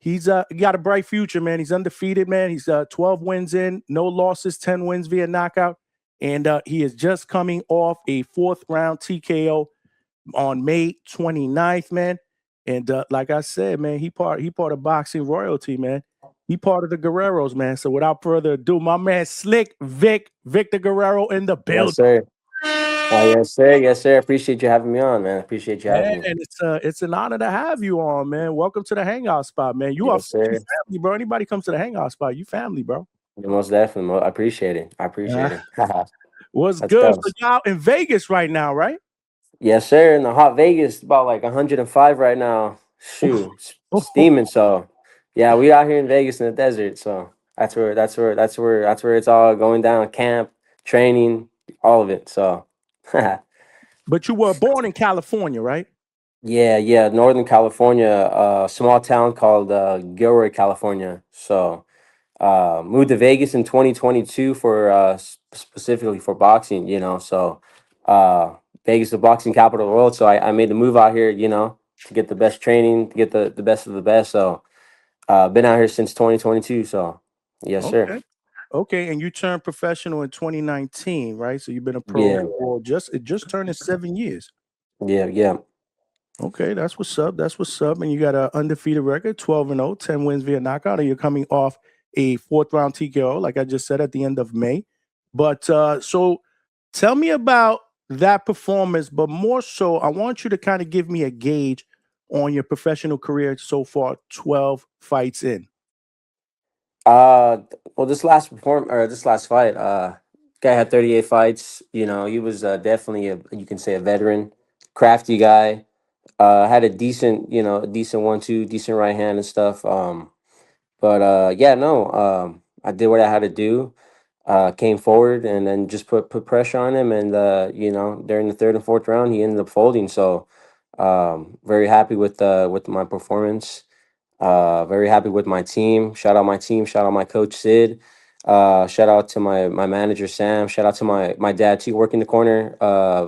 He's got a bright future, man. He's undefeated, man. He's 12 wins in, no losses, 10 wins via knockout. And he is just coming off a fourth round TKO on May 29th, man. And like I said, man, he part of boxing royalty, man. He part of the Guerreros, man. So without further ado, my man Slick Victor Guerrero in the Yes, building. sir. Yes, sir. Yes, sir. Appreciate you having me on, man. Appreciate you Man, having me. it's an honor to have you on, man. Welcome to the Hangout spot, man. You are Yes, officially sir. family, bro. Anybody comes to the Hangout spot, you family, bro. Yeah, most definitely. I appreciate it. I appreciate Uh, it. what's Let's good? go. So y'all in Vegas right now, right? Yes, sir. In the hot Vegas, about like 105 right now. Shoot, steaming. So, yeah, we out here in Vegas in the desert. So that's where it's all going down. Camp, training, all of it. So, But you were born in California, right? yeah, yeah. Northern California, small town called Gilroy, California. So. Moved to Vegas in 2022 for specifically for boxing, So Vegas, the boxing capital of the world. So I made the move out here, to get the best training, to get the best of the best. So been out here since 2022. So yes, sir. Okay. Okay, and you turned professional in 2019, right? So you've been a pro Yeah, for just turning 7 years. yeah, yeah, Okay, that's what's up. That's what's up. And you got an undefeated record, 12 and 0, 10 wins via knockout, and you're coming off a fourth round TKO, like I just said at the end of May. But so tell me about that performance, but more so, I want you to kind of give me a gauge on your professional career so far, 12 fights in. Uh, well, this last fight, guy had 38 fights. He was definitely you can say a veteran, crafty guy. Had a decent, a decent 1-2, decent right hand and stuff. But yeah, no, I did what I had to do. Came forward and then just put pressure on him, and during the third and fourth round, he ended up folding. So, very happy with my performance. Very happy with my team. Shout out my team. Shout out my coach Sid. Shout out to my manager Sam. Shout out to my dad too, working the corner,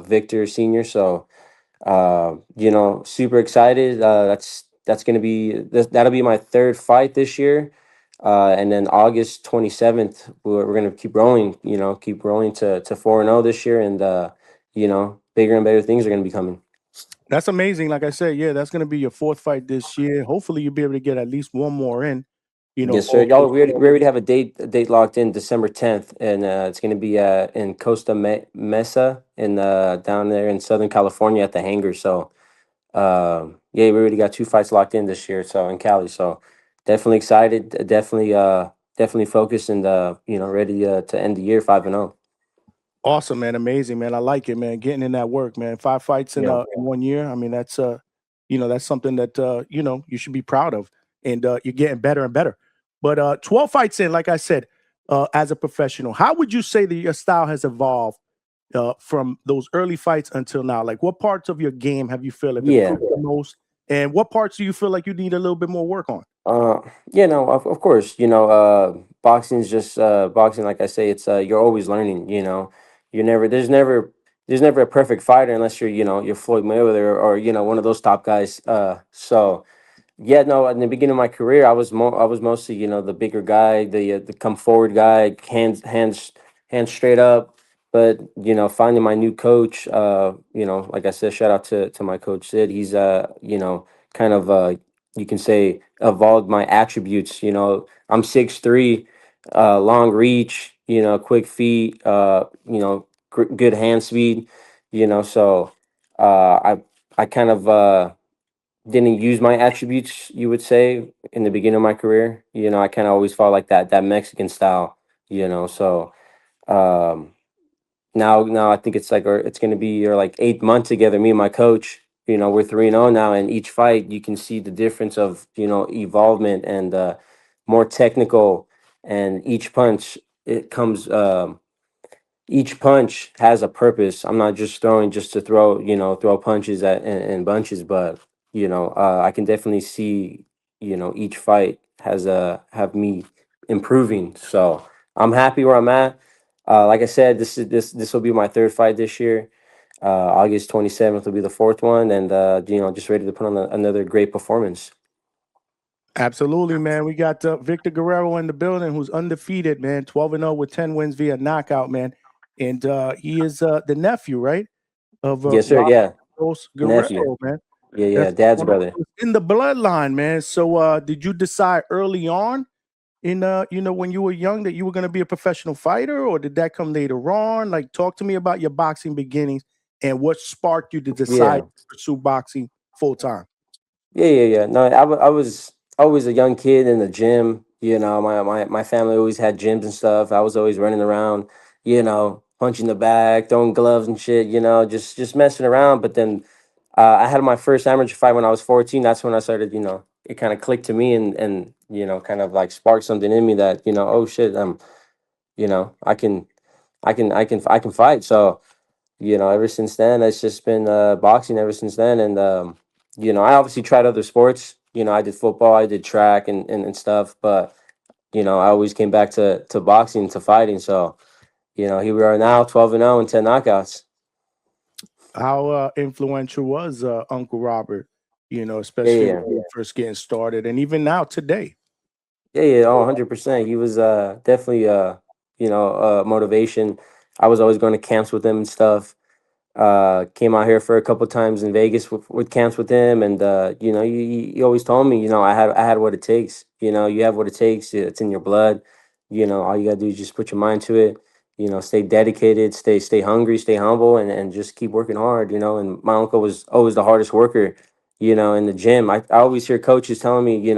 Victor Senior. So super excited. That's gonna be that'll be my third fight this year, and then August 27th we're gonna keep rolling to 4-0 this year, and bigger and better things are gonna be coming. That's amazing. Like I said, yeah, that's going to be your fourth fight this year. Hopefully, you'll be able to get at least one more in. Yes, sir. Also, Y'all, we already have a date locked in December 10th, and it's gonna be in Mesa in down there in Southern California at the hangar. So yeah, we already got two fights locked in this year, so in Cali. So definitely excited, definitely focused, and ready to end the year 5-0. awesome, man. Amazing, man. I like it, man. Getting in that work, man. Five fights Yeah. in 1 year. I mean, that's that's something that you should be proud of, and you're getting better and better. But 12 fights in, like I said, as a professional, how would you say that your style has evolved from those early fights until now? Like, what parts of your game have you feel have Yeah. improved the most, and what parts do you feel like you need a little bit more work on? Uh, yeah, no, of course, boxing is just boxing. Like I say, it's you're always learning. You're never there's never a perfect fighter unless you're Floyd Mayweather or one of those top guys. So yeah, no. In the beginning of my career, I was mostly the bigger guy, the come forward guy, hands straight up. But finding my new coach, like I said, shout out to my coach Sid. He's kind of you can say evolved my attributes. I'm 6'3", long reach, quick feet, good hand speed. So I kind of didn't use my attributes, you would say, in the beginning of my career. I kind of always felt like that Mexican style. So um, now I think it's like, or it's going to be or like 8 months together. Me and my coach, we're 3-0 now, and each fight you can see the difference of evolvement and more technical, and each punch it comes. Each punch has a purpose. I'm not just throwing just to throw punches in bunches, but I can definitely see, each fight have me improving. So I'm happy where I'm at. Like I said, this will be my third fight this year. August 27th will be the fourth one, and just ready to put on another great performance. Absolutely, man. We got Victor Guerrero in the building, who's undefeated, man. 12-0 with 10 wins via knockout, man. And he is the nephew, right, of Yes, sir. Robert Yeah, nephew. Guerrero, man. Yeah, yeah, That's dad's one of brother. those in the bloodline, man. So, did you decide early on in when you were young that you were going to be a professional fighter, or did that come later on? Like, talk to me about your boxing beginnings and what sparked you to decide Yeah. to pursue boxing full time. Yeah, yeah, yeah. No, I was always a young kid in the gym. You know, my family always had gyms and stuff. I was always running around, punching the bag, throwing gloves and shit. Just messing around. But then I had my first amateur fight when I was 14. That's when I started. It kind of clicked to me and kind of like sparked something in me that oh shit, I can fight. So ever since then, it's just been boxing ever since then. And, I obviously tried other sports. I did football, I did track and stuff. But, I always came back to boxing, to fighting. So, here we are now, 12-0 and 10 knockouts. How influential was Uncle Robert? Yeah, Especially when yeah. you were first getting started, and even now today. Yeah, yeah, oh, 100%. He was definitely, motivation. I was always going to camps with him and stuff. Came out here for a couple times in Vegas with camps with him, and he always told me, I had what it takes. You have what it takes. It's in your blood. All you gotta do is just put your mind to it. Stay dedicated, stay hungry, stay humble, and just keep working hard. And my uncle was always the hardest worker. In the gym, I always hear coaches telling me,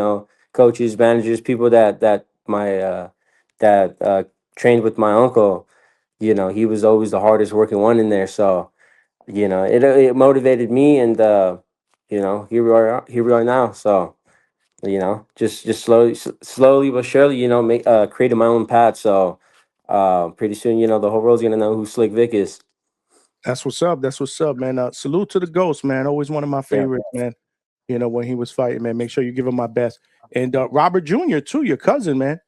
coaches, managers, people that trained with my uncle. He was always the hardest working one in there. So it motivated me, and here we are now. So just slowly but surely, make creating my own path. So pretty soon, the whole world's gonna know who Slick Vic is. That's what's up. That's what's up, man. Salute to the Ghost, man. Always one of my Yeah, favorites, man. When he was fighting, man. Make sure you give him my best. And Robert Jr. too, your cousin, man.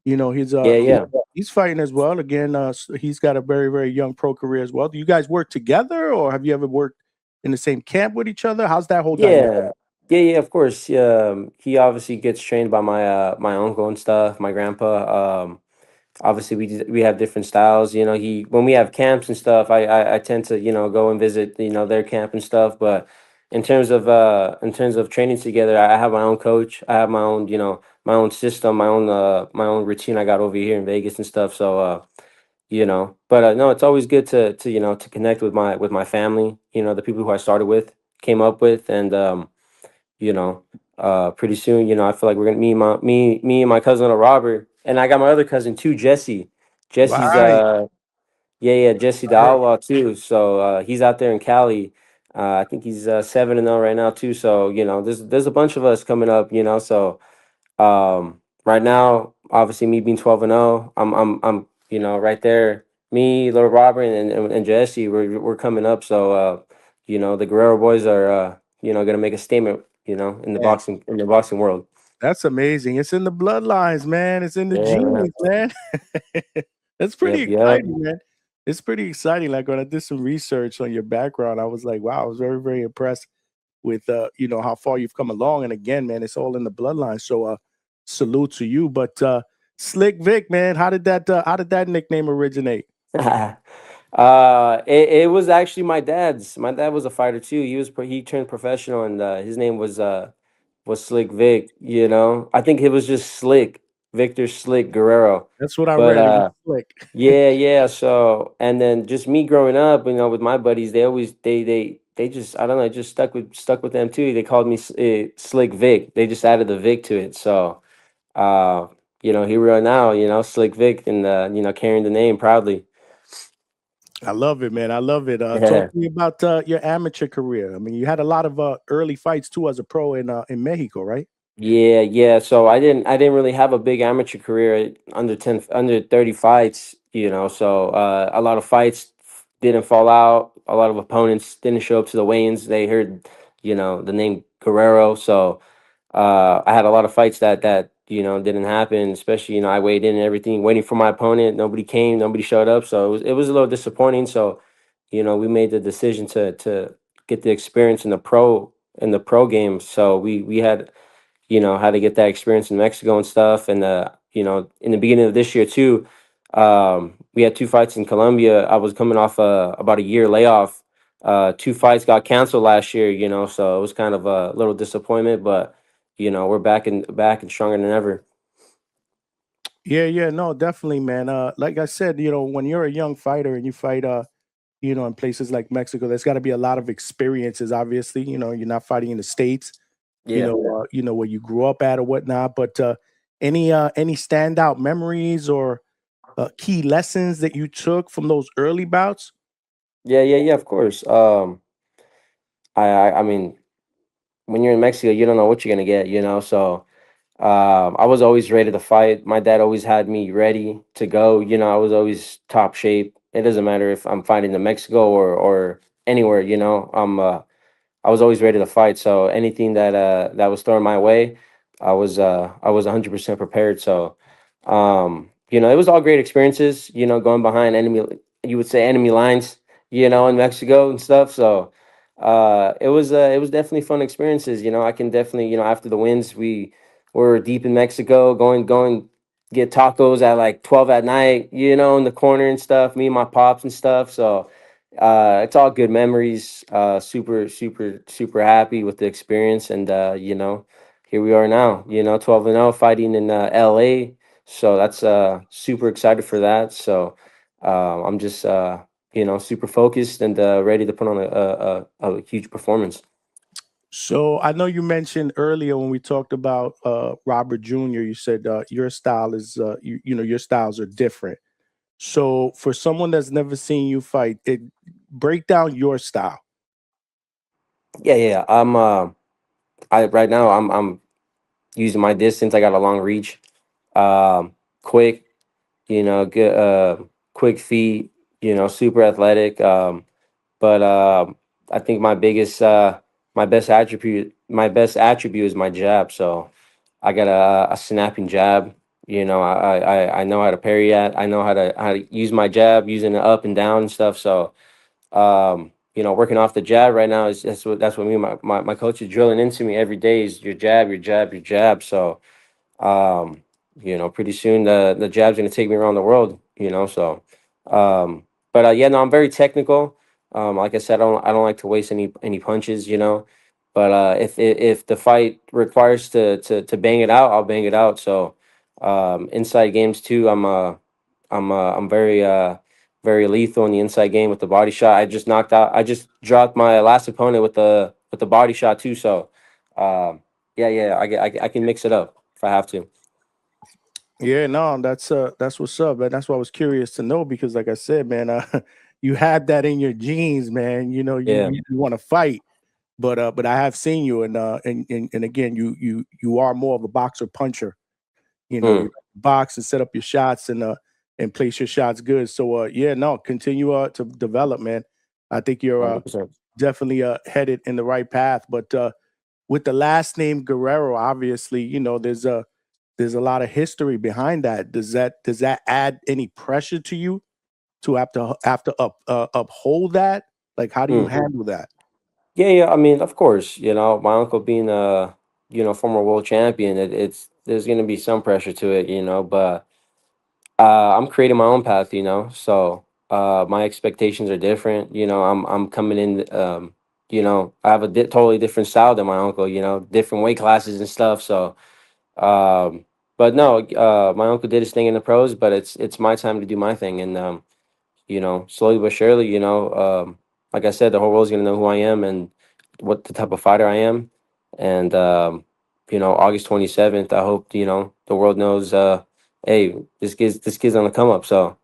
He's yeah, yeah, he's fighting as well. Again, he's got a very, very young pro career as well. Do you guys work together, or have you ever worked in the same camp with each other? How's that whole dynamic? yeah, yeah, yeah. Of course, he obviously gets trained by my uncle and stuff, my grandpa. Obviously we have different styles. He when we have camps and stuff, I tend to go and visit their camp and stuff. But in terms of training together, I have my own coach. I have my own my own system, my own routine I got over here in Vegas and stuff. So but no, it's always good to connect with my family. The people who I started with, came up with, and you know pretty soon, I feel like we're gonna me and my cousin Robert, and I got my other cousin too, Jesse. Jesse's Right. yeah, yeah, Jesse the Right. Outlaw too. So he's out there in Cali. I think he's 7-0 right now too. So there's a bunch of us coming up. So right now, obviously me being 12-0, I'm right there. Me, little Robert, and Jesse, we're coming up. So the Guerrero boys are gonna make a statement. In the Man, boxing world. that's amazing. It's in the bloodlines, man. It's in the Yeah, man. genes, man. That's pretty Yep, yep. exciting, man. It's pretty exciting. Like when I did some research on your background, I was like, wow, I was very, very impressed with how far you've come along. And again, man, it's all in the bloodline. So salute to you. But Slick Vic, man, how did that nickname originate? It was actually my dad's. My dad was a fighter too. He turned professional, and his name was Slick Vic. I think it was just Slick Victor Slick Guerrero. That's what I But read. It was Slick. yeah, yeah. So and then just me growing up, with my buddies, they always they just I don't know, it just stuck with them too. They called me Slick Vic. They just added the Vic to it. So uh, here we are now. Slick Vic, and carrying the name proudly. I love it, man. I love it. Talk Yeah. to me about your amateur career. I mean, you had a lot of early fights too as a pro in Mexico, right? Yeah, yeah. So I didn't really have a big amateur career, under 30 fights, so a lot of fights didn't fall out. A lot of opponents didn't show up to the weigh-ins. They heard, the name Guerrero. So I had a lot of fights that didn't happen, especially, I weighed in and everything, waiting for my opponent. Nobody came, nobody showed up. So it was a little disappointing. So, we made the decision to get the experience in the pro game. So we had how to get that experience in Mexico and stuff. And in the beginning of this year too, we had two fights in Colombia. I was coming off about a year layoff. Two fights got canceled last year, so it was kind of a little disappointment, but we're back and stronger than ever. Yeah, yeah, no, definitely, man. Like I said, when you're a young fighter and you fight, in places like Mexico, there's got to be a lot of experiences. Obviously, you're not fighting in the states, Yeah. where you grew up at or whatnot. But any standout memories or key lessons that you took from those early bouts? Yeah, yeah, yeah, of course. I mean, when you're in Mexico, you don't know what you're gonna get, so I was always ready to fight. My dad always had me ready to go. I was always top shape. It doesn't matter if I'm fighting in Mexico or anywhere. I was always ready to fight. So anything that was thrown my way, I was 100% prepared. So it was all great experiences. Going behind you would say enemy lines. In Mexico and stuff. So it was definitely fun experiences. I can definitely after the wins we were deep in Mexico, going get tacos at like 12 at night. In the corner and stuff. Me and my pops and stuff. So it's all good memories. Super, super, super happy with the experience, and here we are now. 12-0, fighting in LA. So that's super excited for that. So I'm just super focused and ready to put on a huge performance. So I know you mentioned earlier when we talked about Robert Jr. You said your style is your styles are different. So for someone that's never seen you fight, break down your style. Yeah, yeah, yeah. I right now I'm using my distance. I got a long reach, quick. Good, quick feet. Super athletic. But I think my best attribute is my jab. So I got a snapping jab. I know how to parry at. I know how to use my jab, using it up and down and stuff. So working off the jab right now is that's what me and my coach is drilling into me every day is your jab, your jab, your jab. So um, pretty soon the jab's gonna take me around the world. So um, but yeah, no, I'm very technical. Like I said, I don't like to waste any punches. But if the fight requires to bang it out, I'll bang it out. So inside games too, I'm very lethal in the inside game with the body shot. I just dropped my last opponent with the body shot too. So yeah, yeah, I can mix it up if I have to. Yeah, no, that's what's up, man. That's what I was curious to know because, like I said, man, you had that in your genes, man. Yeah. You want to fight, but I have seen you, and again, you are more of a boxer puncher. You Mm, box and set up your shots and place your shots good. So yeah, no, continue to develop, man. I think you're 100%. definitely headed in the right path. But with the last name Guerrero, obviously, there's a lot of history behind that. Does that add any pressure to you to have to uphold that? Like, how do you Mm. handle that? Yeah, yeah. I mean, of course, my uncle being a former world champion, it's there's gonna be some pressure to it, but I'm creating my own path, so my expectations are different. I'm coming in. I have a totally different style than my uncle. Different weight classes and stuff. So, um, but no, my uncle did his thing in the pros, but it's my time to do my thing, and slowly but surely, like I said, the whole world's gonna know who I am and what the type of fighter I am. And August 27th, I hope the world knows. Hey, this kid's on the come up. So,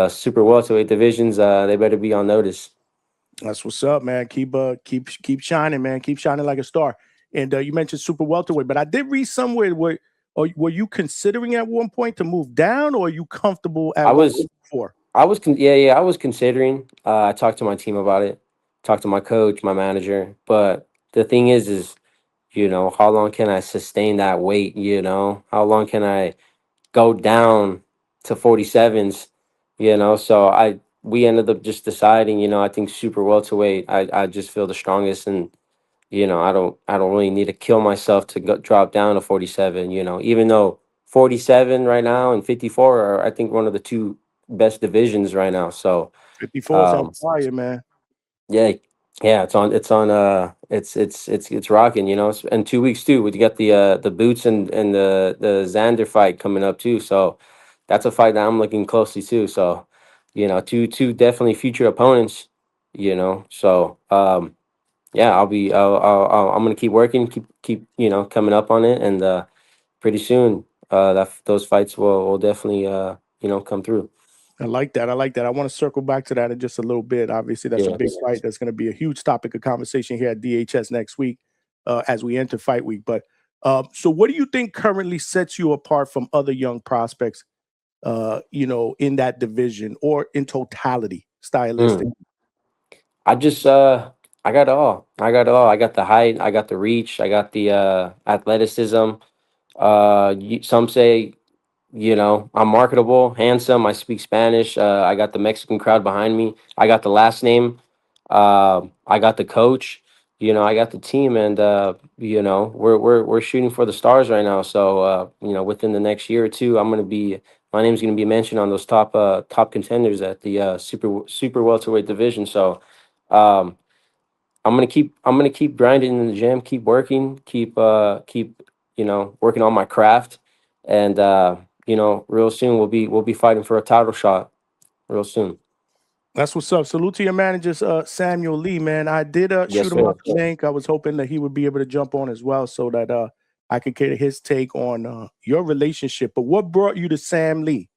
super welterweight divisions, they better be on notice. That's what's up, man. Keep shining, man. Keep shining like a star. And you mentioned super welterweight, but I did read somewhere where or were you considering at one point to move down, or are you comfortable I at was, 154? yeah, yeah, I was considering. I talked to my team about it, talked to my coach, my manager. But the thing is, how long can I sustain that weight? How long can I go down to 47s, so we ended up just deciding, I think super welterweight, I just feel the strongest, and I don't really need to kill myself to drop down to 47. Even though 47 right now and 54 are, I think, one of the two best divisions right now. So 54's on um, fire, man. yeah, yeah, it's rocking. In 2 weeks too. We got the Boots and the Xander fight coming up too. So that's a fight that I'm looking closely to. So two definitely future opponents. So yeah, I'm gonna keep working, keep coming up on it, and pretty soon those fights will definitely come through. I like that. I like that. I want to circle back to that in just a little bit. Obviously, that's a Yeah. big fight. That's going to be a huge topic of conversation here at DHS next week as we enter fight week. But so, what do you think currently sets you apart from other young prospects? In that division or in totality, stylistic. Mm. I just I got it all. I got it all. I got the height. I got the reach. I got the athleticism. Some say I'm marketable, handsome. I speak Spanish. I got the Mexican crowd behind me. I got the last name. I got the coach. I got the team, and we're shooting for the stars right now. So within the next year or two, my name's gonna be mentioned on those top contenders at the super welterweight division. So um, I'm gonna keep grinding in the gym, keep working, keep working on my craft, and real soon we'll be fighting for a title shot real soon. That's what's up. Salute to your managers, Samuel Lee, man. I did Yes, shoot him sir. out the link. I was hoping that he would be able to jump on as well so that I could get his take on your relationship. But what brought you to Sam Lee?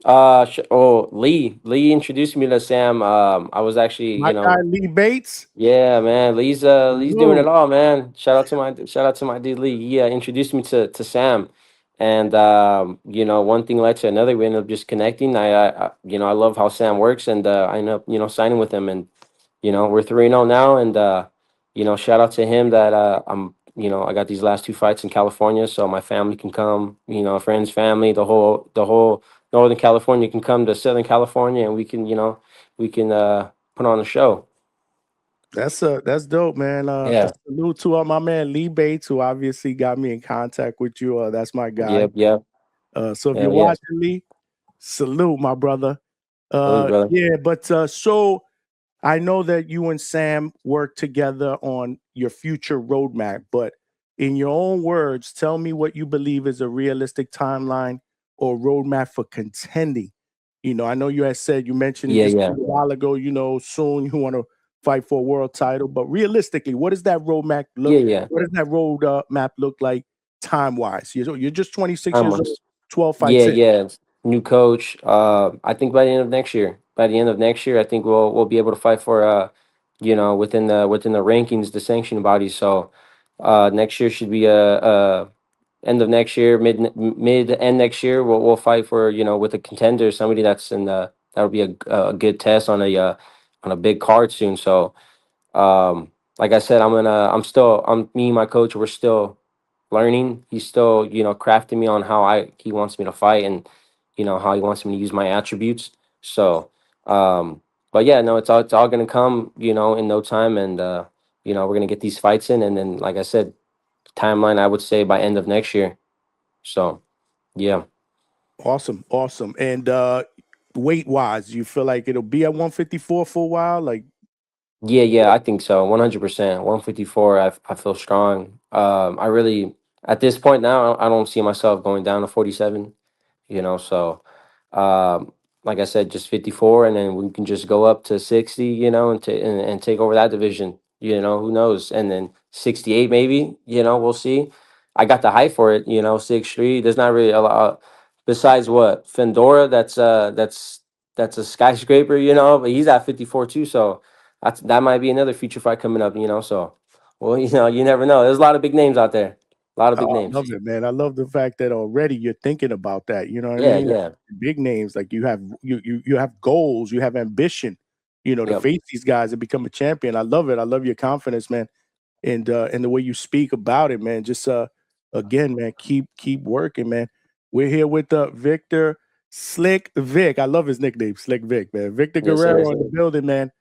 Lee introduced me to Sam. I was actually, My guy Lee Bates. yeah, man. Lee's doing it Salute. all, man. Shout out to my dude Lee. He introduced me to Sam, and one thing led to another. We ended up just connecting. I love how Sam works, and I ended up signing with him, and we're 3-0 now, and shout out to him that I got these last two fights in California, so my family can come. Friends, family, the whole Northern California can come to Southern California, and we can put on a show. That's dope, man. A Yeah. salute to my man Lee Bates, who obviously got me in contact with you. That's my guy. Yep. Yep. So if you're Hell yeah. watching Lee, salute, my brother. Salute, brother. Yeah, but so I know that you and Sam work together on your future roadmap, but in your own words, tell me what you believe is a realistic timeline or roadmap for contending. I know you had said you mentioned it Yeah. just a Yeah. little while ago, soon you want to fight for a world title, but realistically, what does that roadmap Yeah. look? Yeah. What does that road map look like time wise? You're just 26 I'm years a old, 12 Yeah, fights in. yeah. New coach. I think by the end of next year. By the end of next year, I think we'll be able to fight for within the rankings, the sanction bodies. So next year should be a end of next year, mid end next year. We'll fight for with a contender, somebody that's in the that'll be a good test on a big card soon. So like I said, I'm me and my coach. We're still learning. He's still, crafting me on how he wants me to fight and, how he wants me to use my attributes. So, but yeah, no, it's all gonna come, in no time, and we're gonna get these fights in, and then, like I said, timeline I would say by end of next year. So, yeah. Awesome, awesome. And weight wise, you feel like it'll be at 154 for a while? Like, Yeah, yeah, I think so. 100%. 154, I feel strong. I really, at this point now, I don't see myself going down to 47. So like I said, just 54, and then we can just go up to 60, and take over that division. Who knows? And then 68 maybe, we'll see. I got the height for it, 6'3". There's not really a lot besides what Fendora, that's a skyscraper, but he's at 54 too, so that might be another future fight coming up, so well, you never know. There's a lot of big names out there. A lot of oh, big I names. love it, man. I love the fact that already you're thinking about that. You know what I Yeah, mean? yeah. Big names, like you have goals, you have ambition, to Yep. face these guys and become a champion. I love it. I love your confidence, man. And the way you speak about it, man. Just again, man, keep working, man. We're here with Victor Slick Vic. I love his nickname, Slick Vic, man. Victor Yes, sir. Guerrero in the building, man.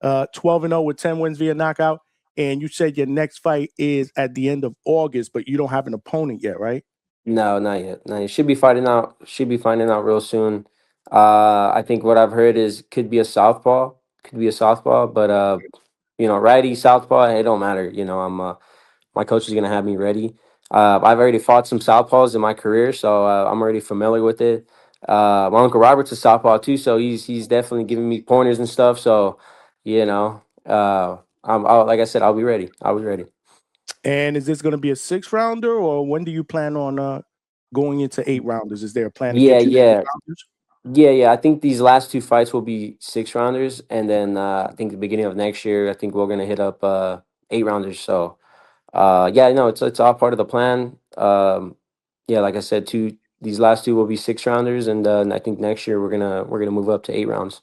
12-0 with 10 wins via knockout. and you said your next fight is at the end of August, but you don't have an opponent yet, right? No, not yet. Not yet. Should be fighting out. Should be finding out real soon. I think what I've heard is could be a southpaw. Could be a southpaw, but righty, southpaw, it don't matter. My coach is gonna have me ready. I've already fought some southpaws in my career, so I'm already familiar with it. My uncle Robert's a southpaw too, so he's definitely giving me pointers and stuff. So, like I said, I'll be ready. I'll be ready. And is this going to be a 6 rounder, or when do you plan on going into 8 rounders? Is there a plan to Yeah, get you yeah. 8 rounders? Yeah. I think these last two fights will be 6 rounders, and then I think the beginning of next year, I think we're gonna hit up 8 rounders. So, yeah, no, it's all part of the plan. Yeah, like I said, these last two will be 6 rounders, and I think next year we're gonna move up to 8 rounds.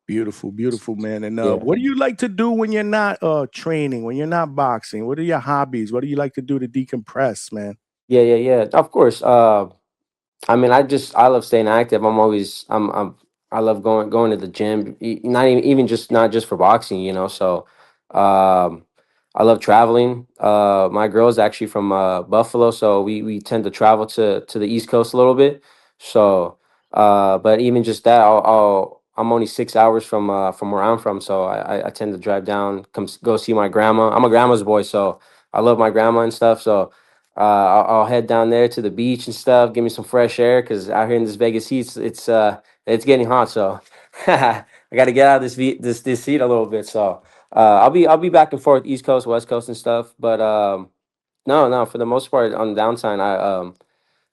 Beautiful, beautiful, man. And Yeah, what do you like to do when you're not training, when you're not boxing? What are your hobbies? What do you like to do to decompress, man? yeah. Of course. I mean, I love staying active. I love going to the gym. Not even just not just for boxing, So, um, I love traveling. My girl's actually from Buffalo, so we tend to travel to the East Coast a little bit. So, but even just that, I'm only 6 hours from where I'm from, so I tend to drive down, go see my grandma. I'm a grandma's boy, so I love my grandma and stuff. So I'll head down there to the beach and stuff, give me some fresh air because out here in this Vegas heat, it's getting hot. So I got to get out of this heat a little bit. So I'll be back and forth, East Coast, West Coast, and stuff. But no, for the most part, on the downtime,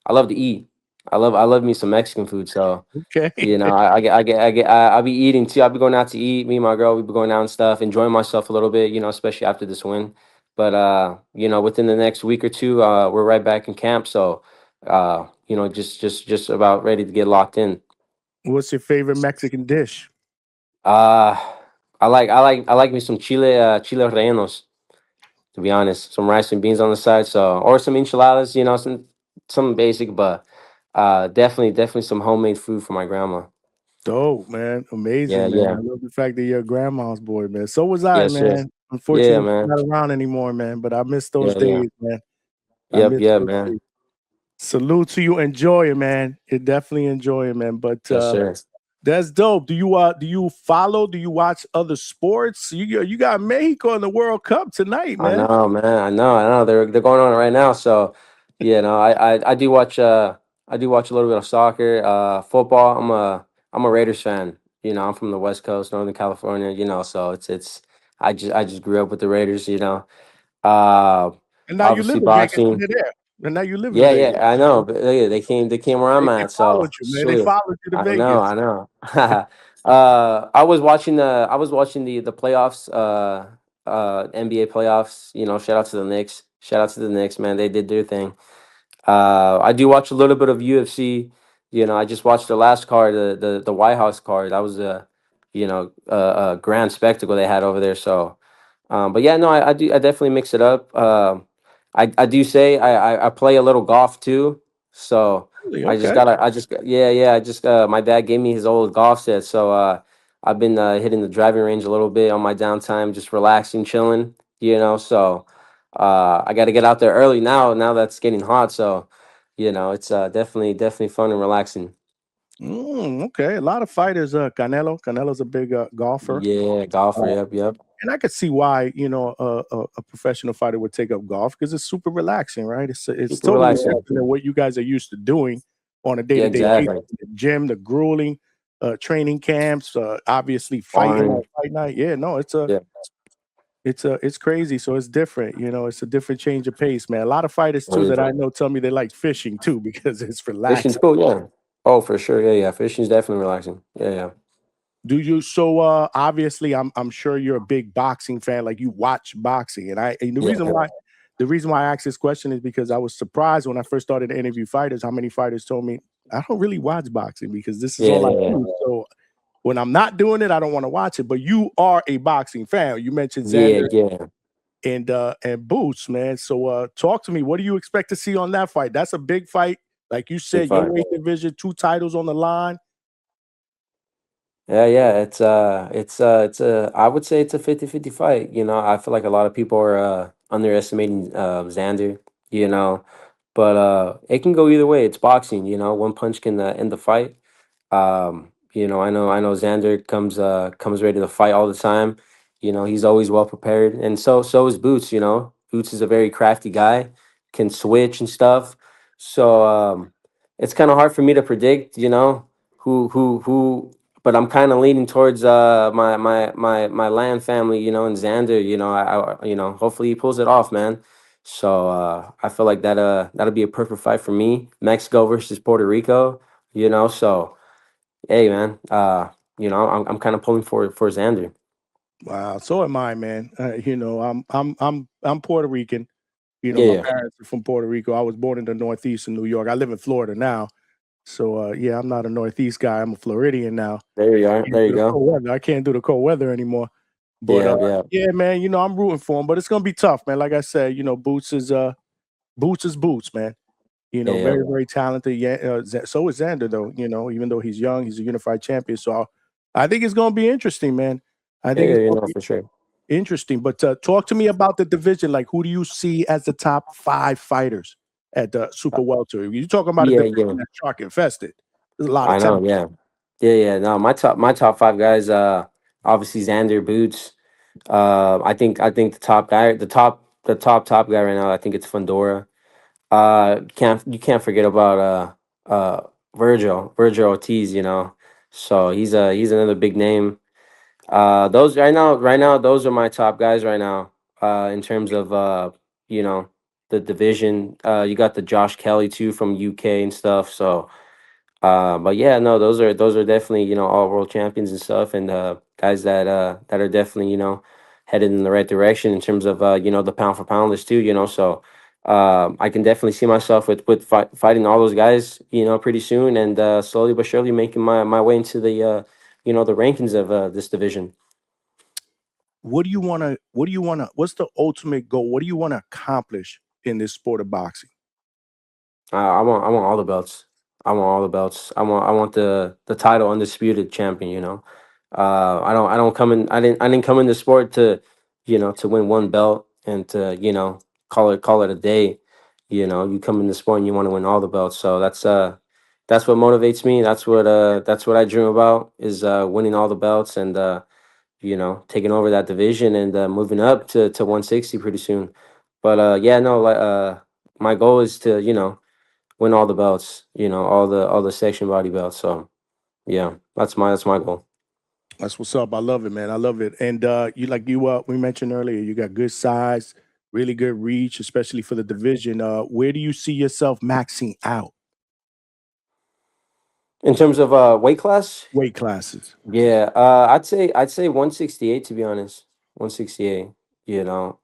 I love to eat. I love me some Mexican food. So Okay. I'll be eating too. I'll be going out to eat. Me and my girl, we be going out and stuff, enjoying myself a little bit, especially after this win. But within the next week or two, we're right back in camp. So, just about ready to get locked in. What's your favorite Mexican dish? Uh, I like me some chile rellenos, to be honest. Some rice and beans on the side, so or some enchiladas, some basic, but definitely some homemade food for my grandma. Dope, man. Yeah, Amazing, man. yeah. I love the fact that you're a grandma's boy, man. So was I, Yes, sir. man. Yeah, Unfortunately, she's man. not around anymore, man. But I miss those Yeah, yeah. days, man. I Yep, miss yeah, those man. days. Salute to you. Enjoy it, man. You definitely enjoy it, man. But Yes, sir. that's dope. Do you follow? Do you watch other sports? You got Mexico in the World Cup tonight, I man. know, man. I know. They're going on right now. So, I do watch. I do watch a little bit of soccer, football. I'm a Raiders fan. I'm from the West Coast, Northern California. So it's. I just grew up with the Raiders. Uh, And now you live Obviously in Vegas and boxing. they're there. And now you live in Yeah, Vegas. yeah, I know. But yeah, they came where I'm They at. followed So you, man. They shoot, followed you to I know, Vegas. I know. I was watching the playoffs, NBA playoffs. Shout out to the Knicks. Shout out to the Knicks, man. They did their thing. I do watch a little bit of UFC. I just watched the last card, the White House card. That was a grand spectacle they had over there. So, but yeah, no, I definitely mix it up. I do say I play a little golf too. So Really? I just Okay. got yeah, I just my dad gave me his old golf set. So I've been hitting the driving range a little bit on my downtime, just relaxing, chilling. So I got to get out there early now that's getting hot. So it's definitely fun and relaxing. Okay. A lot of fighters. Canelo's a big golfer. Yeah, golfer. Uh, Yep. and I could see why a professional fighter would take up golf because it's super relaxing, right? It's Super totally different relaxing. than what you guys are used to doing on a day Yeah, to day basis. exactly. The gym, the grueling training camps, obviously fighting on Fun. fight night. Yeah, no, Yeah. it's crazy. So it's different. It's a different change of pace, man. A lot of fighters Oh, too yeah. that I know tell me they like fishing too because it's Fishing's relaxing. cool, yeah. Oh, for sure. Yeah. Fishing's definitely relaxing. Yeah. Do you so obviously I'm sure you're a big boxing fan, like you watch boxing. And the reason Yeah. why I asked this question is because I was surprised when I first started to interview fighters, how many fighters told me I don't really watch boxing because this is Yeah. all I Yeah. do. So when I'm not doing it, I don't want to watch it. But you are a boxing fan. You mentioned Yeah. Xander Yeah. and Boots, man. So talk to me. What do you expect to see on that fight? That's a big fight. Like you Big said, your five. weight division, 2 titles on the line. Yeah. It's a. I would say it's a 50-50 fight. You know, I feel like a lot of people are underestimating Xander. You know, but it can go either way. It's boxing. You know, one punch can end the fight. I know Xander comes ready to fight all the time. You know, he's always well prepared, and so is Boots. You know, Boots is a very crafty guy, can switch and stuff. So it's kind of hard for me to predict. You know, who. But I'm kind of leaning towards my land family. You know, and Xander. You know, hopefully he pulls it off, man. So I feel like that'll be a perfect fight for me. Mexico versus Puerto Rico. You know, so. Hey man, I'm kind of pulling for Xander. Wow, so am I, man. I'm Puerto Rican. You know, Yeah, my yeah. parents are from Puerto Rico. I was born in the Northeast in New York. I live in Florida now. So yeah, I'm not a Northeast guy. I'm a Floridian now. There you are. Can't There do you the go. cold weather. I can't do the cold weather anymore. But Yeah, yeah, yeah, man, I'm rooting for him, but it's gonna be tough, man. Like I said, Boots is Boots, man. yeah, yeah. Very, very talented. Yeah, so is Xander, though. Even though he's young, he's a unified champion. So I think it's going to be interesting, man. I Yeah, think yeah, it's going to be for sure. interesting. But talk to me about the division. Like, who do you see as the top five fighters at the Uh, super welter? You're talking about a yeah, division yeah. that's shark infested. There's a lot of I know. talent. Yeah, yeah, yeah. No, my top five guys. Obviously Xander Boots. I think the top guy right now. I think it's Fundora. You can't forget about Virgil Ortiz. You know, so he's another big name. Those right now, those are my top guys right now. In terms of you know, the division. You got the Josh Kelly too from UK and stuff. So, but yeah, no, those are definitely all world champions and stuff, and guys that are definitely headed in the right direction in terms of the pound for pound list too. So. I can definitely see myself with fighting all those guys, pretty soon, and slowly but surely making my way into the rankings of this division. What do you want to? What do you want to? What's the ultimate goal? What do you want to accomplish in this sport of boxing? I want all the belts. I want all the belts. I want the title undisputed champion. I don't come in. I didn't come in the sport to win one belt and to call it a day. You come in the sport and you want to win all the belts. So that's what motivates me. That's what I dream about is winning all the belts and taking over that division and moving up to 160 pretty soon. But yeah, no, my goal is to win all the belts, all the section body belts. So yeah, that's my goal. That's what's up. I love it, man. I love it. And we mentioned earlier, you got good size, really good reach, especially for the division. Where do you see yourself maxing out In terms of weight class, weight classes? yeah, I'd say 168 to be honest. 168. You know,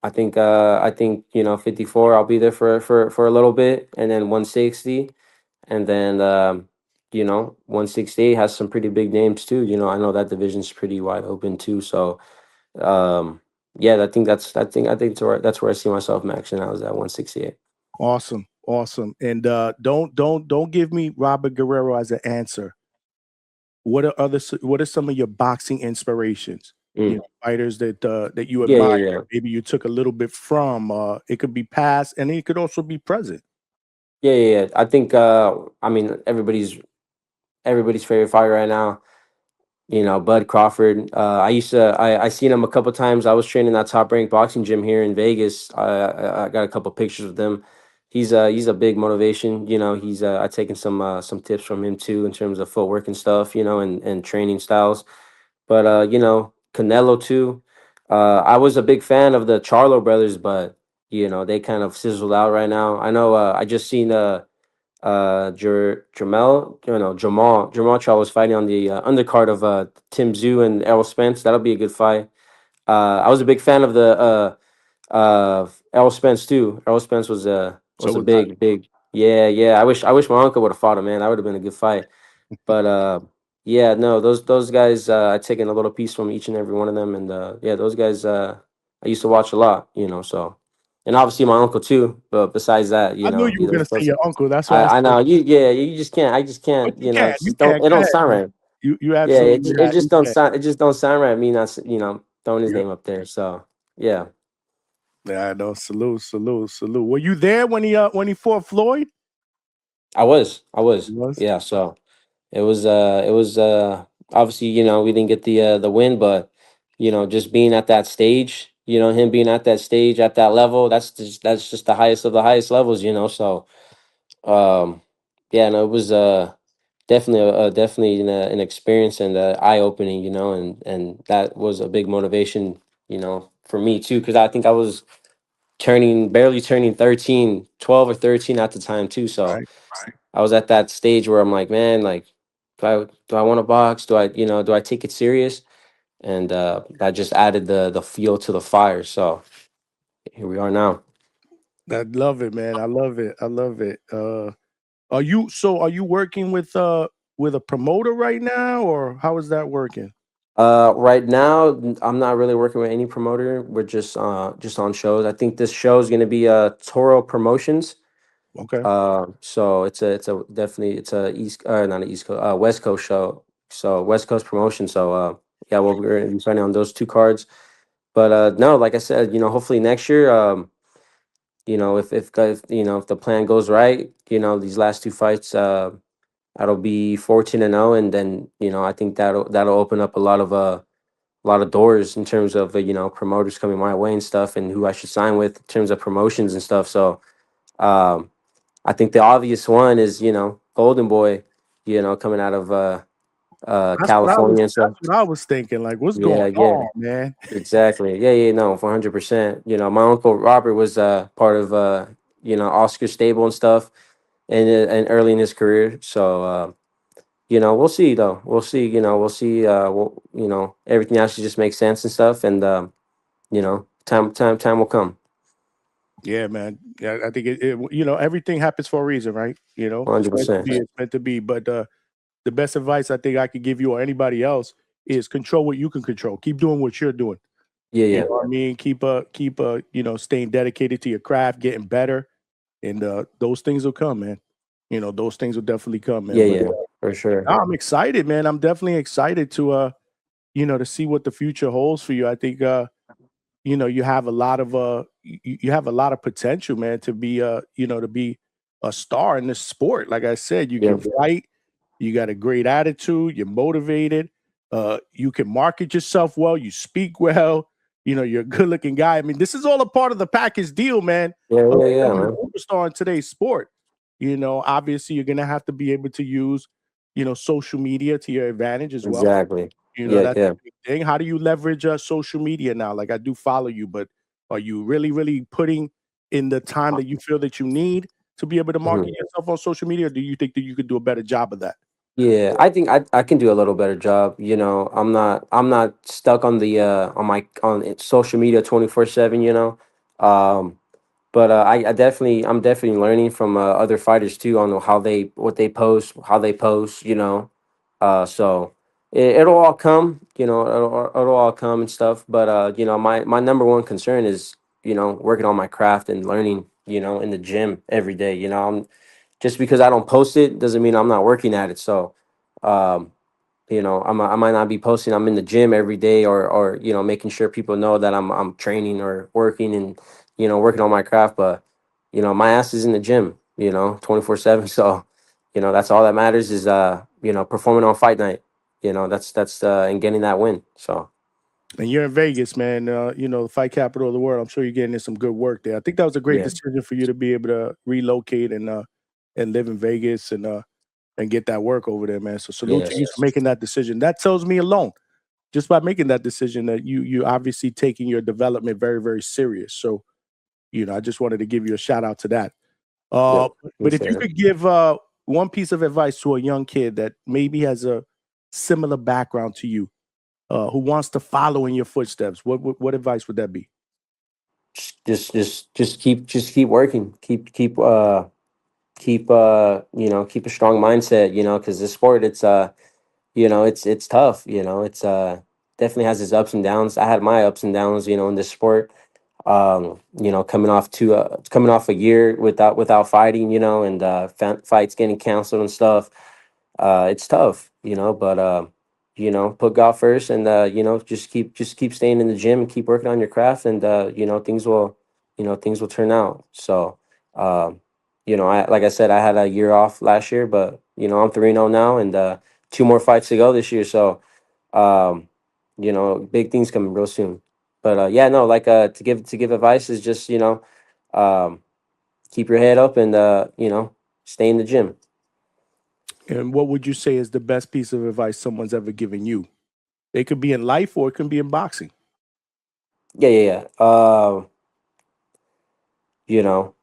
I think 54. I'll be there for a little bit, and then 160, and then 168 has some pretty big names too. I know that division's pretty wide open too. So yeah, I think that's where I see myself maxing out is at 168. Awesome, awesome. And don't give me Robert Guerrero as an answer. What are some of your boxing inspirations? Mm. Fighters that you Yeah, admire. yeah, yeah. Maybe you took a little bit from. It could be past, and it could also be present. Yeah, yeah, yeah. I think I mean everybody's favorite fighter right now. Bud Crawford. I seen him a couple times. I was training that top ranked boxing gym here in Vegas. I got a couple pictures of them. He's a big motivation. He's I taken some tips from him too in terms of footwork and stuff. And training styles. But Canelo too. I was a big fan of the Charlo brothers, but they kind of sizzled out right now. I know. I just seen Jamal Charlo was fighting on the undercard of Tim Zhu and Errol Spence. That'll be a good fight. I was a big fan of the Errol Spence too. Errol Spence was a So was a was I. big. Yeah, yeah. I wish my uncle would have fought him, man. That would have been a good fight. But yeah, no, those guys, I've taken a little piece from each and every one of them, and yeah, those guys, I used to watch a lot, so, and obviously my uncle too. But besides that, I knew you were those, gonna say those your uncle. That's why I I said, know you, yeah, you just can't, but you it can, just don't, it go don't ahead, sound man. right. You Yeah, absolutely it had just me don't there. sound, it just don't sound right. Me not throwing his Yeah, name up there. So yeah, yeah, I know. Salute, salute, salute. Were you there when he fought Floyd? I was, You was. yeah. So it was obviously, we didn't get the win, but just being at that stage, him being at that stage at that level, that's just the highest of the highest levels, so um yeah, no, it was definitely definitely an experience and eye opening, and that was a big motivation, for me too, because I think I was barely turning 13, 12 or 13 at the time too. So Right. I was at that stage where I'm like, man, like, do I want to box? Do I take it serious? And that just added the fuel to the fire. So here we are now. I love it, man. I love it. I love it. Are you working with a promoter right now, or how is that working? Right now, I'm not really working with any promoter. We're just on shows. I think this show is going to be Toro Promotions. Okay. So it's a definitely it's a east not an east coast west coast show. So West Coast promotion. So yeah, well, we're gonna be fighting on those two cards. But no, like I said, hopefully next year, if the plan goes right, these last two fights, that'll be 14-0, and then I think that'll open up a lot of doors in terms of promoters coming my way and stuff, and who I should sign with in terms of promotions and stuff. So um, I think the obvious one is Golden Boy, coming out of California and stuff. That's what I was thinking. Like, what's going Yeah, yeah. on, man? Exactly. Yeah, yeah, no, 100%. My uncle Robert was part of Oscar stable and stuff, and early in his career. So we'll see though. We'll see. We'll see. Everything actually just makes sense and stuff, and time will come. Yeah, man. Yeah, I think everything happens for a reason, right? It's meant to 100%. be. It's meant to be. But the best advice I think I could give you or anybody else is control what you can control. Keep doing what you're doing. Yeah, You yeah, know what I mean? Keep staying dedicated to your craft, getting better, and those things will come, man. Those things will definitely come, man. yeah, But yeah, for sure. I'm excited, man. I'm definitely excited to see what the future holds for you. I think you have a lot of you have a lot of potential, man, to be to be a star in this sport. Like I said, you Yeah, can fight, you got a great attitude, you're motivated, you can market yourself well, you speak well, you're a good looking guy. I mean, this is all a part of the package deal, man, yeah, of yeah, yeah, becoming man. an superstar in today's sport. Obviously you're gonna have to be able to use, social media to your advantage as well. Exactly. Yeah, That's yeah. a big thing. How do you leverage social media now? Like I do follow you, but are you really, really putting in the time that you feel that you need to be able to market Mhm. yourself on social media? Or do you think that you could do a better job of that? Yeah, I think I can do a little better job. I'm not stuck on the social media 24/7. Um, but I'm definitely learning from other fighters too on how they what they post, how they post. So it'll all come. It'll all come and stuff. But my number one concern is working on my craft and learning. In the gym every day. Just because I don't post it doesn't mean I'm not working at it. So, um, I might not be posting. I'm in the gym every day, or making sure people know that I'm training or working and working on my craft. But my ass is in the gym. 24/7. So, that's all that matters is performing on fight night. That's and getting that win. So And you're in Vegas, man. The fight capital of the world. I'm sure you're getting in some good work there. I think that was a great yeah, decision for you to be able to relocate and live in Vegas and get that work over there, man. So salute to yes, you for making that decision. That tells me alone, just by making that decision, that you obviously taking your development very, very serious. So, I just wanted to give you a shout out to that. yep, But if appreciate you it. could give one piece of advice to a young kid that maybe has a similar background to you, who wants to follow in your footsteps, what advice would that be? Just keep working. Keep a strong mindset. Because this sport, it's tough. It's definitely has its ups and downs. I had my ups and downs, in this sport. Coming off a year without fighting, and fights getting canceled and stuff. It's tough. But put God first, and just keep staying in the gym and keep working on your craft, and things will turn out. So, um, I like I said, I had a year off last year, but I'm 3-0 now, and two more fights to go this year. So, um, big things coming real soon. But yeah, no, like to give advice is just um, keep your head up, and stay in the gym. And what would you say is the best piece of advice someone's ever given you? It could be in life or it could be in boxing. Yeah, yeah, yeah. You know,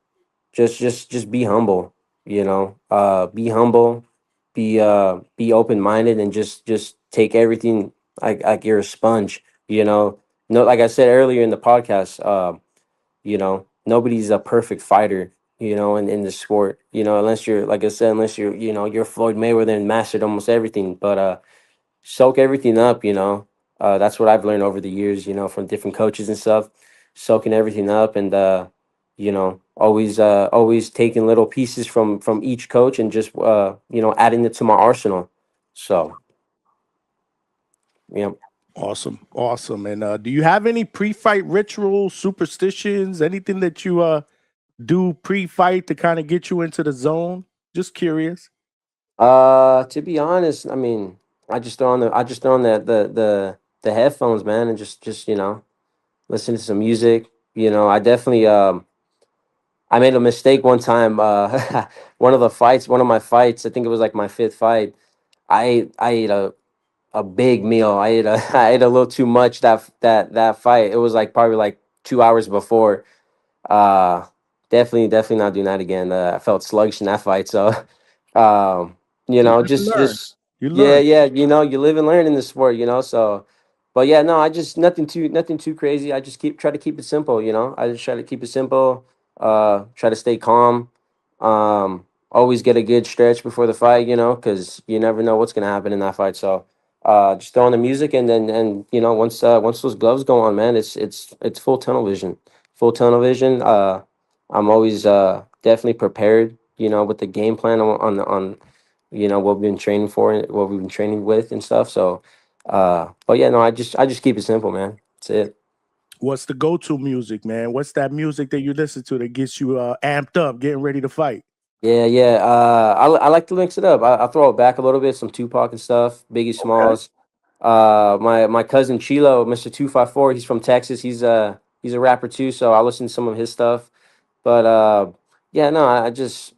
just be humble. Be humble, be open minded, and just take everything like you're a sponge. No, like I said earlier in the podcast. Nobody's a perfect fighter. In the sport. Unless you're, like I said, unless you're Floyd Mayweather and mastered almost everything. But soak everything up. That's what I've learned over the years. From different coaches and stuff, soaking everything up, and always taking little pieces from each coach, and just adding it to my arsenal. So yeah. Awesome. Awesome. And do you have any pre-fight rituals, superstitions, anything that you do pre-fight to kind of get you into the zone? Just curious. To be honest, I mean, I just throw on the headphones, man, and just listen to some music. I definitely I made a mistake one time. One of my fights, I think it was like my fifth fight. I ate a big meal. I ate a I ate a little too much that fight. It was like probably like 2 hours before. Uh, definitely not doing that again. I felt sluggish in that fight. So, You live and learn. just You yeah, learn. yeah. You live and learn in this sport. So, but yeah, no, I just nothing too crazy. I just try to keep it simple. I just try to keep it simple. Try to stay calm. Always get a good stretch before the fight. Because you never know what's gonna happen in that fight. So. Just throw on the music, and then once those gloves go on, man, it's full tunnel vision. Full tunnel vision. I'm always definitely prepared. With the game plan on what we've been training for and what we've been training with and stuff. So, but yeah, no, I just keep it simple, man. That's it. What's the go-to music, man? What's that music that you listen to that gets you amped up, getting ready to fight? Yeah, yeah. I like to mix it up. I throw it back a little bit, some Tupac and stuff, Biggie Okay. Smalls. My cousin Chilo, Mr. 254, he's from Texas. He's a rapper too, so I listen to some of his stuff. But yeah, no, I just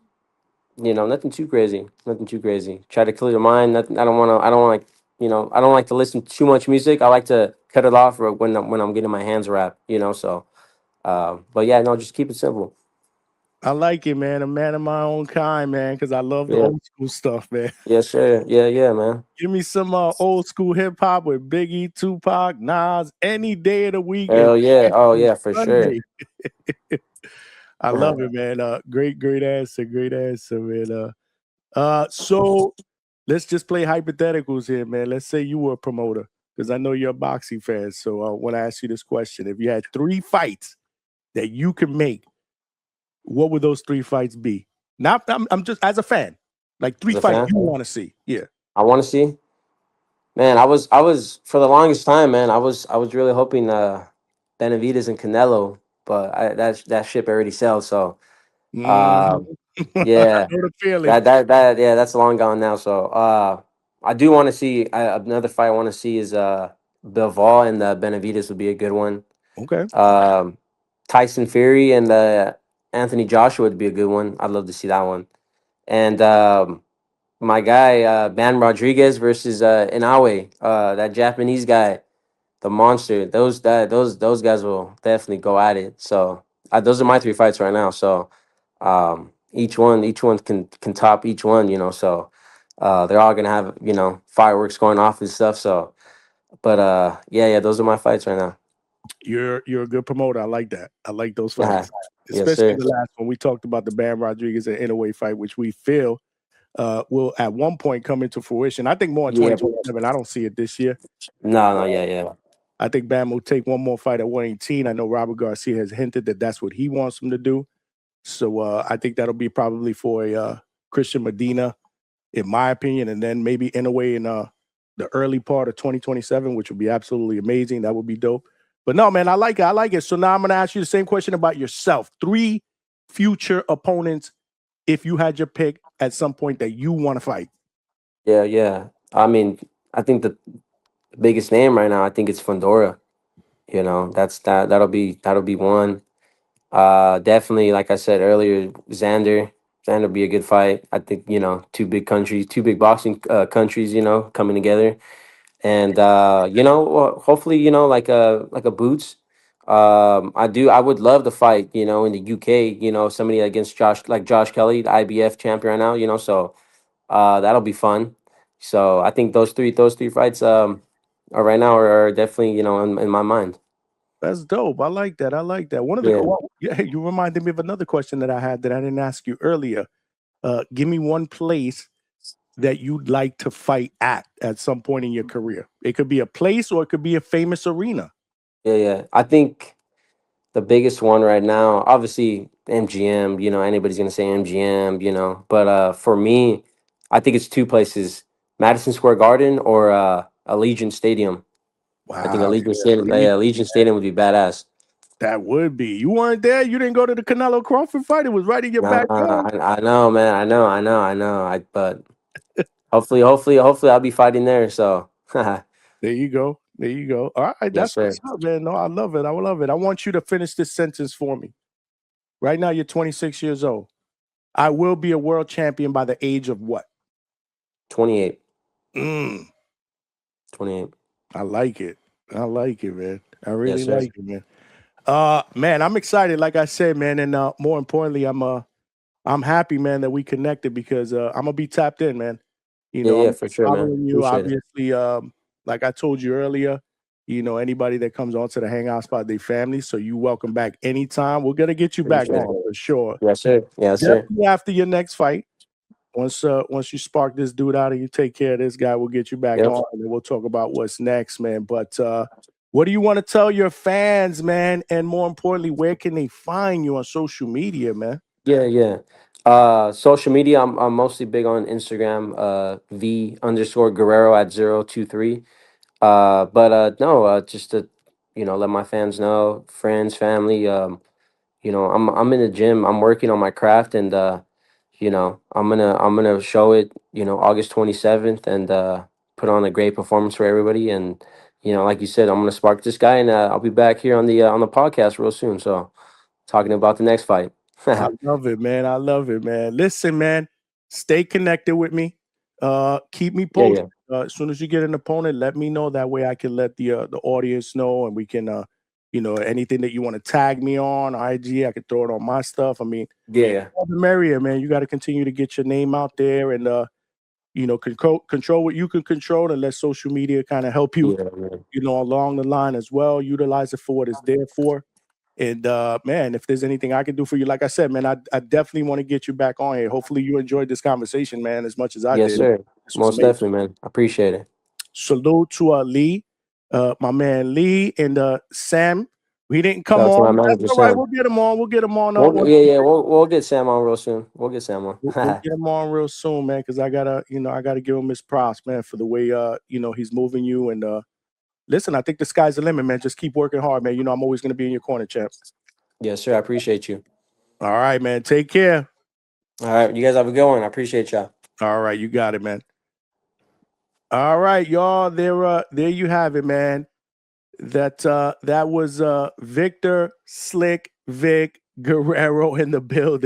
nothing too crazy. Nothing too crazy. Try to clear your mind. Nothing. I don't like to listen to too much music. I like to cut it off when I'm getting my hands wrapped. So. But yeah, no, just keep it simple. I like it, man. A man of my own kind, man, because I love the Yeah. old school stuff, man. Yeah. Sure. Yeah. Yeah, man. Give me some old school hip hop with Biggie, Tupac, Nas, any day of the week, and Hell yeah. Oh especially yeah, for sure. Sunday. I love it, man. Great answer, great answer, man. So let's just play hypotheticals here, man. Let's say you were a promoter, because I know you're a boxing fan. So I want to ask you this question: if you had 3 fights that you could make, what would those 3 fights be? Not, I'm just as a fan, like three As a fights fan, you want to see. Yeah. I want to see. Man, I was for the longest time, man. I was really hoping Benavides and Canelo, but that ship already sailed. So Mhm. um, I yeah, know the feeling. that yeah, that's long gone now. So I do want to see another fight. I want to see is Bilbao and Benavides would be a good one. Okay. Um, Tyson Fury and Anthony Joshua would be a good one. I'd love to see that one. And my guy Ban Rodriguez versus Inoue, that Japanese guy, the monster. Those guys will definitely go at it. So those are my 3 fights right now. So each one can top each one. So they're all gonna have fireworks going off and stuff. So, but yeah, yeah, those are my fights right now. You're a good promoter. I like that. I like those Yeah, fights, yes, especially sir. the last one. We talked about the Bam Rodriguez and Inoue fight, which we feel will at one point come into fruition. I think more in Yeah, 2027. I don't see it this year. no, no, yeah, yeah, I think Bam will take one more fight at 118. I know Robert Garcia has hinted that that's what he wants him to do. So I think that'll be probably for a Christian Medina in my opinion, and then maybe in a way in the early part of 2027, which would be absolutely amazing. That would be dope. But no, man, I like it. I like it. So now I'm gonna ask you the same question about yourself. 3 future opponents, if you had your pick at some point that you want to fight. Yeah, yeah. I mean, I think the biggest name right now, I think it's Fundora. You know, that'll be one. Definitely, like I said earlier, Xander. Xander will be a good fight. I think, two big countries, two big boxing countries, coming together. And hopefully, like a Boots. I would love to fight, in the UK, somebody against Josh Kelly, the IBF champion right now, so that'll be fun. So I think those three fights are right now are definitely, in my mind. That's dope. I like that. I like that. One of the Yeah. well, yeah, you reminded me of another question that I had that I didn't ask you earlier. Give me one place that you'd like to fight at some point in your career. It could be a place or it could be a famous arena. Yeah, yeah. I think the biggest one right now, obviously MGM, anybody's gonna say MGM, But for me, I think it's two places: Madison Square Garden or Allegiant Stadium. I think Wow, Allegiant yeah, Stadium, yeah, Allegiant Stadium would be badass. that would be. You weren't there. You didn't go to the Canelo Crawford fight. It was right in your Nah, backyard. I know, man. I know. But hopefully I'll be fighting there. So There you go. There you go. All right, yes, that's sir. what's up, man. No, I love it. I love it. I want you to finish this sentence for me. Right now, you're 26 years old. I will be a world champion by the age of what? 28. Mm, 28. I like it. I like it, man. I Yes, really sir. like it, man. Man, I'm excited. Like I said, man, and more importantly, I'm happy, man, that we connected because I'm gonna be tapped in, man. Yeah, I'm yeah, gonna for be sure, man. following you. Appreciate it. Obviously, like I told you earlier, anybody that comes onto the Hangout spot, they family. So you welcome back anytime. We're gonna get you back Appreciate on it. for sure. Yes, sir. Yes, sir. Definitely after your next fight. Once you spark this dude out and you take care of this guy, we'll get you back Yep. on and then we'll talk about what's next, man. But what do you want to tell your fans, man? And more importantly, where can they find you on social media, man? Yeah, yeah. Social media, I'm mostly big on Instagram, V_Guerrero at 023. But no, just to, let my fans know, friends, family, I'm in the gym, I'm working on my craft, and I'm gonna show it, August 27th, and put on a great performance for everybody. And, like you said, I'm gonna spark this guy, and I'll be back here on the podcast real soon. So talking about the next fight. I love it, man. I love it, man. Listen, man, stay connected with me. Keep me Yeah, posted. yeah. As soon as you get an opponent, let me know. That way I can let the audience know and we can anything that you want to tag me on IG, I can throw it on my stuff. I mean, Yeah, yeah. all the merrier, man. You got to continue to get your name out there and control what you can control and let social media kind of help you, Yeah, yeah. along the line as well. Utilize it for what it's there for. And man, if there's anything I can do for you, like I said, man, I definitely want to get you back on here. Hopefully you enjoyed this conversation, man, as much as I Yes, did. sir. This was Most amazing. definitely, man. I appreciate it. Salute to Lee, my man Lee and Sam. We didn't come Shout out to my on. That's manager, all right. Sam. We'll get him on. We'll get him on. We'll get Sam on real soon. We'll get Sam on. We'll get him on real soon, man, because I gotta give him his props, man, for the way he's moving you. And listen, I think the sky's the limit, man. Just keep working hard, man. I'm always gonna be in your corner, champ. Yes, sir. I appreciate you. All right, man. Take care. All right, you guys have a good one. I appreciate y'all. All right, you got it, man. All right, y'all. There you have it, man. That was Victor Slick Vic Guerrero in the building.